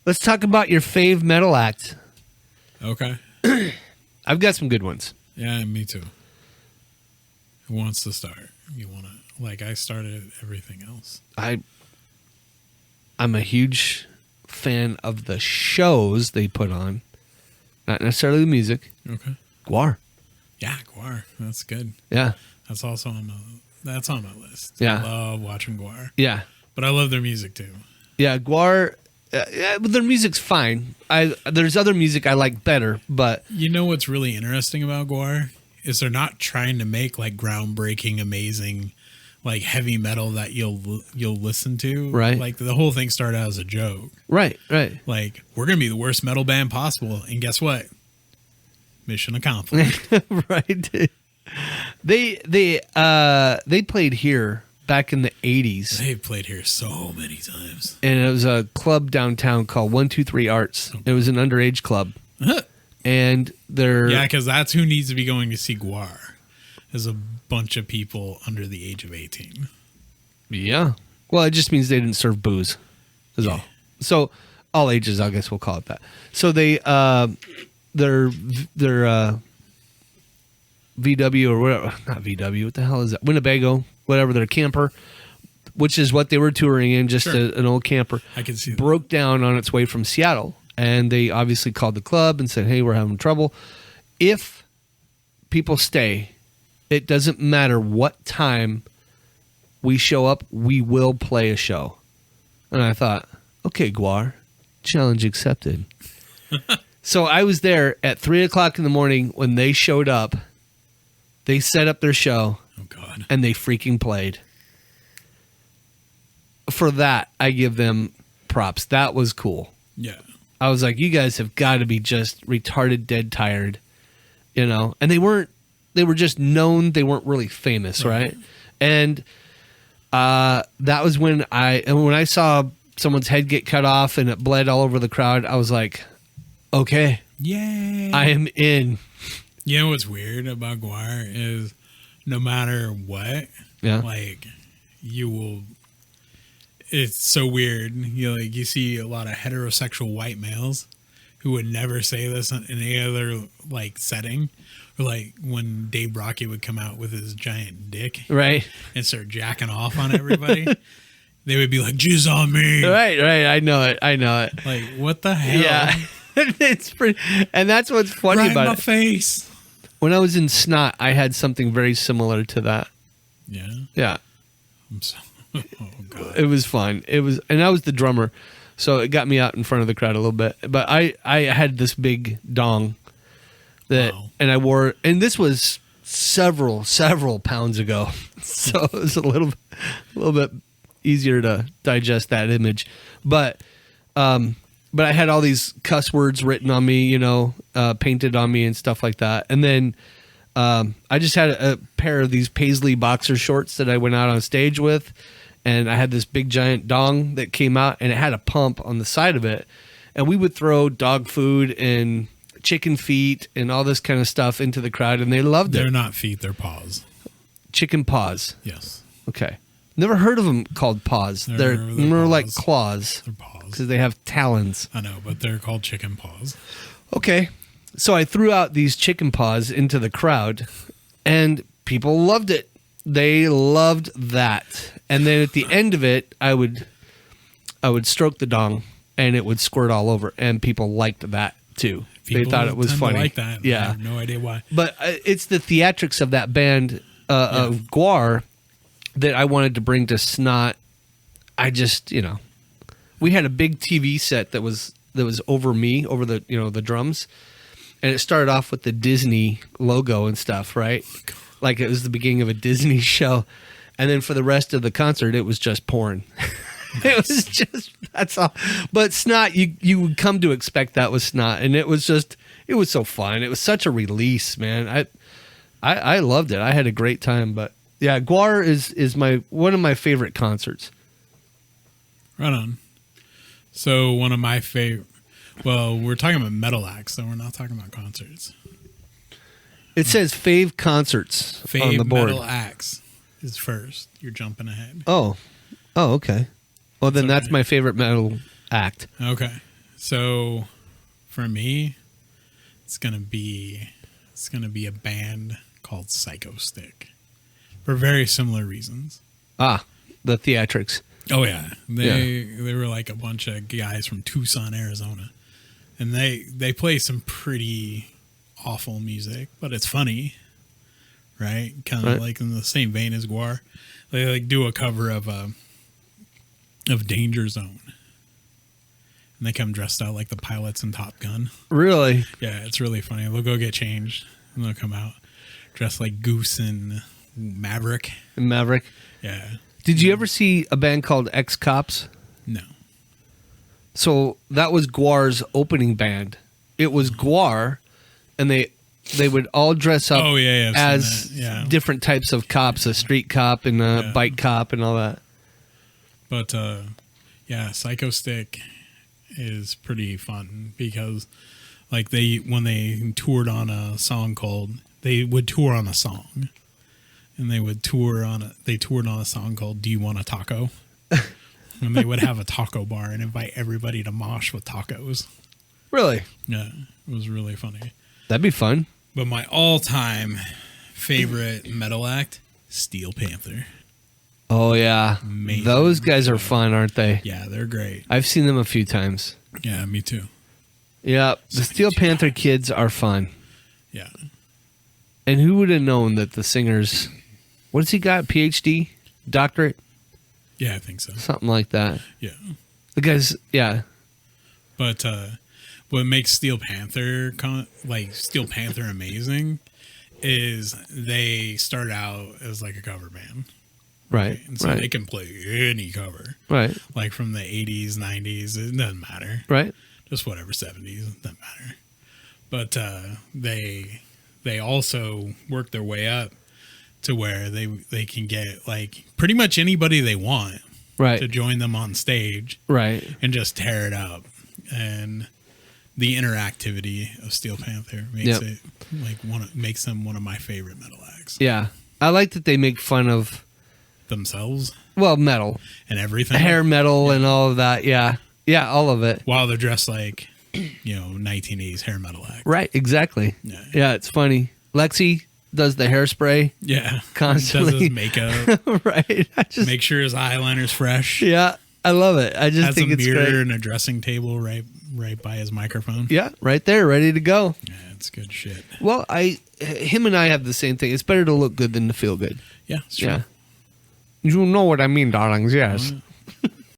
Let's talk about your fave metal act. Okay. I've got some good ones. Yeah, me too. Who wants to start? You want to? Like, I started everything else. I'm a huge fan of the shows they put on, not necessarily the music. Okay. Gwar. Yeah, Gwar. That's good. Yeah. That's also on that's on my list. Yeah. I love watching Gwar. Yeah. But I love their music too. Yeah, Gwar. Yeah, but their music's fine. There's other music I like better, but You know what's really interesting about Gwar is they're not trying to make like groundbreaking, amazing, like heavy metal that you'll listen to. Right. Like the whole thing started out as a joke. right. Like, we're gonna be the worst metal band possible, and guess what? Mission accomplished. Right. They played here back in the 80s. They've played here so many times. And it was a club downtown called 123 Arts. It was an underage club. And they're Yeah, because that's who needs to be going to see Gwar, is a bunch of people under the age of 18. Yeah. Well, it just means they didn't serve booze. Is all. So all ages, I guess we'll call it that. So they're VW or whatever, not VW. What the hell is that? Winnebago, whatever. They're camper, which is what they were touring in, just Sure. an old camper. I can see that. Broke down on its way from Seattle, and they obviously called the club and said, "Hey, we're having trouble. If people stay, it doesn't matter what time we show up, we will play a show." And I thought, okay, Gwar, challenge accepted. So I was there at 3:00 in the morning when they showed up. They set up their show. Oh, God. And they freaking played. For that, I give them props. That was cool. Yeah. I was like, you guys have got to be just retarded, dead tired, you know? And they were just known. They weren't really famous, right? And that was when I saw someone's head get cut off and it bled all over the crowd, I was like, okay, Yay. I am in. You know what's weird about Gwar is no matter what, Yeah. like, you will. It's so weird. You see a lot of heterosexual white males who would never say this in any other like setting, or like when Dave Brocky would come out with his giant dick, Right. and start jacking off on everybody. They would be like, "Jizz on me!" Right. I know it. Like, what the hell? Yeah. It's pretty, and that's what's funny Right in about my it. face. When I was in Snot, I had something very similar to that. Yeah. Yeah. I'm so. Oh God. It was fun. And I was the drummer, so it got me out in front of the crowd a little bit. But I had this big dong that, Wow. and I wore, and this was several pounds ago, so it was a little bit easier to digest that image. But I had all these cuss words written on me, painted on me and stuff like that. And then I just had a pair of these paisley boxer shorts that I went out on stage with. And I had this big giant dong that came out, and it had a pump on the side of it. And we would throw dog food and chicken feet and all this kind of stuff into the crowd, and they loved it. They're not feet, they're paws. Chicken paws. Yes. Okay. Never heard of them called paws. They're more paws. like claws They're paws. because they have talons. I know, but they're called chicken paws. Okay. So I threw out these chicken paws into the crowd, and people loved it. They loved that. And then at the end of it, I would stroke the dong, and it would squirt all over, and people liked that too. People they thought it was tend to funny. like that. Yeah. I have no idea why. But it's the theatrics of that band of Gwar that I wanted to bring to Snot. I just, we had a big TV set that was over me, over the the drums, and it started off with the Disney logo and stuff, right? Like it was the beginning of a Disney show, and then for the rest of the concert, it was just porn. It was just, that's all. But Snot, you would come to expect that with Snot, and it was so fun. It was such a release, man. I loved it. I had a great time. But yeah, Gwar is one of my favorite concerts. Right on. So one of my favorite. Well, we're talking about metal acts, so we're not talking about concerts. It says fave concerts on the Fave board. metal acts is first. You're jumping ahead. Oh, okay. Well, then It's that's okay. my favorite metal act. Okay. So for me, it's gonna be a band called Psycho Stick for very similar reasons. Ah, the theatrics. Oh yeah, they were like a bunch of guys from Tucson, Arizona, and they play some pretty awful music, but it's funny, right? Kind of like in the same vein as Gwar. They like do a cover of Danger Zone, and they come dressed out like the pilots in Top Gun. Really? Yeah, it's really funny. They'll go get changed, and they'll come out dressed like Goose and Maverick. Maverick. Yeah. Did you ever see a band called X Cops? No. So that was Gwar's opening band. It was Gwar, and they would all dress up as different types of cops, a street cop and a bike cop and all that. But Psycho Stick is pretty fun because like when they toured on a song they would tour on a song. And they toured on a song called Do You Want a Taco? And they would have a taco bar and invite everybody to mosh with tacos. Really? Yeah, it was really funny. That'd be fun. But my all-time favorite metal act, Steel Panther. Oh, yeah. Amazing. Those guys are fun, aren't they? Yeah, they're great. I've seen them a few times. Yeah, me too. Yeah, the Steel Panther kids are fun. Yeah. And who would have known that the singers... What has he got? PhD? Doctorate? Yeah, I think so. Something like that. Yeah. The guys, yeah. But what makes Steel Panther amazing is they start out as like a cover band. Right. And so they can play any cover. Right. Like from the 80s, 90s, it doesn't matter. Right. Just whatever, 70s, it doesn't matter. But they also work their way up to where they can get like pretty much anybody they want to join them on stage and just tear it up. And the interactivity of Steel Panther makes it like makes them one of my favorite metal acts. Yeah. I like that they make fun of themselves. Well, metal. And everything. Hair metal and all of that. Yeah. Yeah, all of it. While they're dressed like, 1980s hair metal act. Right, exactly. Yeah, it's funny. Lexi does the hairspray. Yeah. Constantly. Does his makeup. Right. Make sure his eyeliner's fresh. Yeah. I love it. I just think it's great. Has a mirror and a dressing table right by his microphone. Yeah, right there, ready to go. Yeah, it's good shit. Well, him and I have the same thing. It's better to look good than to feel good. Yeah, it's true. Yeah. You know what I mean, darlings, yes.